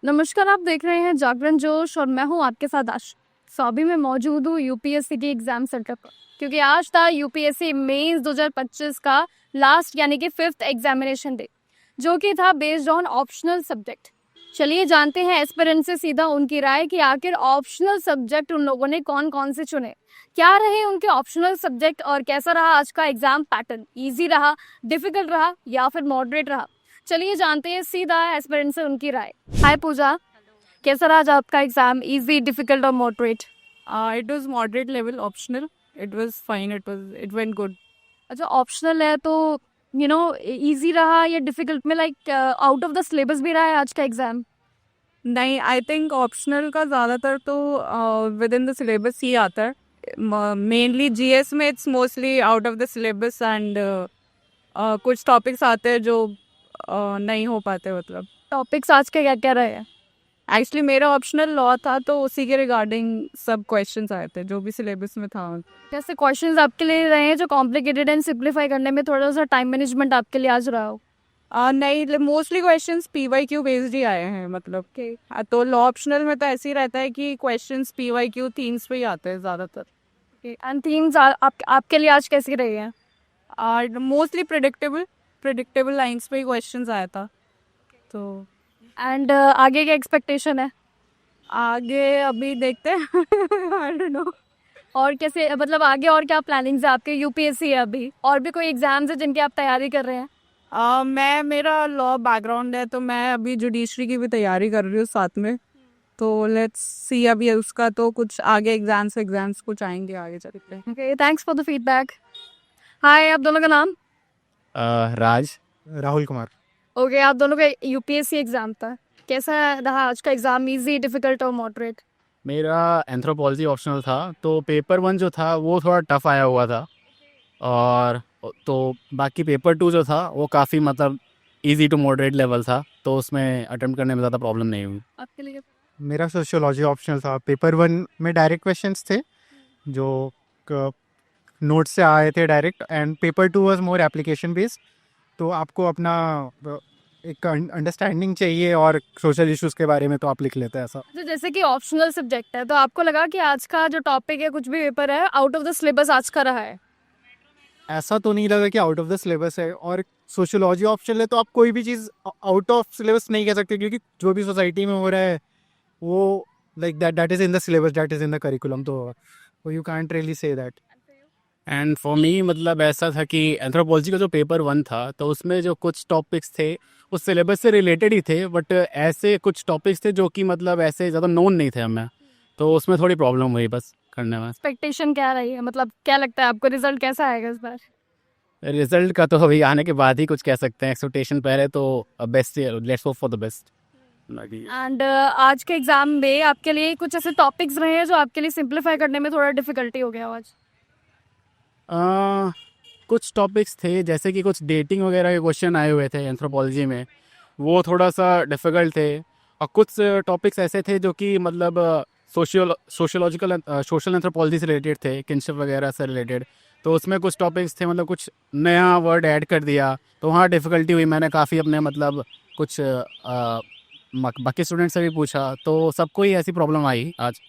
नमस्कार, आप देख रहे हैं जागरण जोश और मैं हूं आपके साथ आश। अभी मैं मौजूद हूँ यूपीएससी के एग्जाम सेंटर पर, क्योंकि आज था यूपीएससी मेंस 2025 का लास्ट यानी कि 5th एग्जामिनेशन डे, जो कि था बेस्ड ऑन ऑप्शनल सब्जेक्ट। चलिए जानते हैं एस्पिरेंट से सीधा उनकी राय कि आखिर ऑप्शनल सब्जेक्ट उन लोगों ने कौन कौन से चुने, क्या रहे उनके ऑप्शनल सब्जेक्ट और कैसा रहा आज का एग्जाम पैटर्न। ईजी रहा, डिफिकल्ट रहा या फिर मॉडरेट रहा। चलिए जानते हैं सीधा एस्पिरेंट से उनकी राय। हाय पूजा, कैसा रहा आज आपका एग्जाम? इजी, डिफिकल्ट और moderate? It was moderate level, optional. It was fine. It went good. अच्छा, ऑप्शनल है तो इजी रहा या डिफिकल्ट में, like out of the syllabus भी रहा है आज का एग्जाम? नहीं, आई थिंक ऑप्शनल का ज़्यादातर तो विद इन द सिलेबस ही आता है। मेनली जीएस में it's mostly out of the syllabus and कुछ टॉपिक्स आते हैं जो नहीं हो पाते। मतलब टॉपिक्स आज के क्या क्या रहे हैं? एक्चुअली मेरा ऑप्शनल लॉ था तो उसी के रिगार्डिंग सब क्वेश्चंस आए थे जो भी सिलेबस में था। कैसे क्वेश्चंस आपके लिए रहे हैं जो कॉम्प्लिकेटेड एंड सिंप्लीफाई करने में थोड़ा सा टाइम मैनेजमेंट आपके लिए आज रहा हो? नहीं, मोस्टली क्वेश्चंस पीवाईक्यू बेस्ड ही आए हैं। मतलब कि तो लॉ ऑप्शनल में तो ऐसे ही रहता है कि क्वेश्चंस पीवाईक्यू थीम्स पे ही आते हैं ज़्यादातर। एंड थीम्स आपके लिए आज कैसी रही है? और मोस्टली प्रिडिक्टेबल लाइंस पे ही क्वेश्चंस आया था। तो एंड आगे क्या एक्सपेक्टेशन है? आगे अभी देखते हैं। I don't know. और कैसे, मतलब आगे और क्या प्लानिंग्स है आपके? यूपीएससी है अभी, और भी कोई एग्जाम्स है जिनकी आप तैयारी कर रहे हैं? मेरा लॉ बैकग्राउंड है तो मैं अभी जुडिशरी की भी तैयारी कर रही हूँ साथ में। तो लेट्स सी, अभी उसका तो कुछ आगे एग्जाम्स कुछ आएंगे आगे चल के। Okay, thanks for the feedback. Hi, आप दोनों का नाम? राज। राहुल कुमार। ओके, आप दोनों का यूपीएससी एग्जाम था, कैसा रहा आज का एग्जाम? इजी, डिफिकल्ट और मॉडरेट? मेरा एंथ्रोपोलॉजी ऑप्शनल था तो पेपर 1 जो था वो थोड़ा टफ आया हुआ था, और तो बाकी पेपर 2 जो था वो काफ़ी मतलब इजी टू मॉडरेट लेवल था, तो उसमें अटेम्प्ट करने में ज़्यादा प्रॉब्लम नहीं हुई। आपके लिए? मेरा सोशियोलॉजी ऑप्शनल था। पेपर 1 में डायरेक्ट क्वेश्चंस थे जो नोट से आए थे direct, and paper 2 was more application based. तो आपको अपना एक अंडरस्टैंडिंग चाहिए और सोशल इश्यूज के बारे में तो आप लिख लेते हैं ऐसा। तो जैसे कि ऑप्शनल सब्जेक्ट है, तो आपको लगा कि आज का जो टॉपिक है, कुछ भी पेपर है, आउट ऑफ द सिलेबस आज का रहा है? ऐसा तो नहीं लगा कि आउट ऑफ द सिलेबस है, और सोशियोलॉजी ऑप्शनल है तो आप कोई भी चीज़ आउट ऑफ सिलेबस नहीं कह सकते, क्योंकि जो भी सोसाइटी में हो रहा है वो like that is in the syllabus, that is in the curriculum, तो you can't really say that. And for me मतलब ऐसा था कि एंथ्रोपोलॉजी का जो पेपर 1 था तो उसमें जो कुछ टॉपिक्स थे उस सिलेबस से रिलेटेड ही थे, बट ऐसे कुछ टॉपिक्स थे जो कि मतलब ऐसे ज़्यादा नोन नहीं थे हमें, तो उसमें थोड़ी प्रॉब्लम हुई बस करने में। एक्सपेक्टेशन क्या रही है, मतलब क्या लगता है आपको रिजल्ट कैसा आएगा इस बार? रिजल्ट का तो अभी आने के बाद ही कुछ कह सकते हैं। एक्सपेक्टेशन पहले तो best, let's hope for the best. And आज के एग्जाम में आपके लिए कुछ ऐसे टॉपिक्स रहे हैं जो आपके लिए सिंप्लीफाई करने में थोड़ा डिफिकल्टी हो गया आज? कुछ टॉपिक्स थे जैसे कि कुछ डेटिंग वगैरह के क्वेश्चन आए हुए थे एंथ्रोपोलॉजी में, वो थोड़ा सा डिफ़िकल्ट थे। और कुछ टॉपिक्स ऐसे थे जो कि मतलब सोशल एंथ्रोपोलॉजी से रिलेटेड थे, किनशिप वगैरह से रिलेटेड, तो उसमें कुछ टॉपिक्स थे मतलब कुछ नया वर्ड ऐड कर दिया, तो वहाँ डिफ़िकल्टी हुई। मैंने काफ़ी अपने मतलब कुछ बाकी स्टूडेंट से भी पूछा, तो सबको ही ऐसी प्रॉब्लम आई आज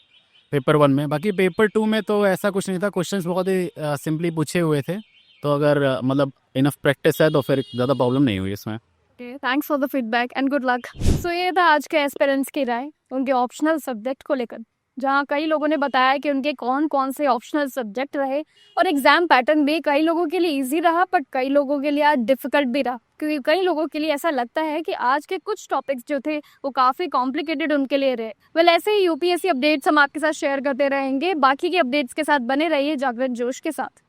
पेपर 1 में। बाकी पेपर 2 में तो ऐसा कुछ नहीं था, क्वेश्चंस बहुत ही सिंपली पूछे हुए थे, तो अगर मतलब इनफ प्रैक्टिस है तो फिर ज़्यादा प्रॉब्लम नहीं हुई इसमें। Thanks for the feedback and good luck. So ये था आज के एस्पिरेंट्स की राय उनके ऑप्शनल सब्जेक्ट को लेकर, जहाँ कई लोगों ने बताया कि उनके कौन कौन से ऑप्शनल सब्जेक्ट रहे, और एग्जाम पैटर्न भी कई लोगों के लिए इजी रहा बट कई लोगों के लिए आज डिफिकल्ट भी रहा, क्योंकि कई लोगों के लिए ऐसा लगता है कि आज के कुछ टॉपिक्स जो थे वो काफ़ी कॉम्प्लिकेटेड उनके लिए रहे। वेल, ऐसे ही यूपीएससी अपडेट्स हम आपके साथ शेयर करते रहेंगे। बाकी के अपडेट्स के साथ बने रहिए जागरण जोश के साथ।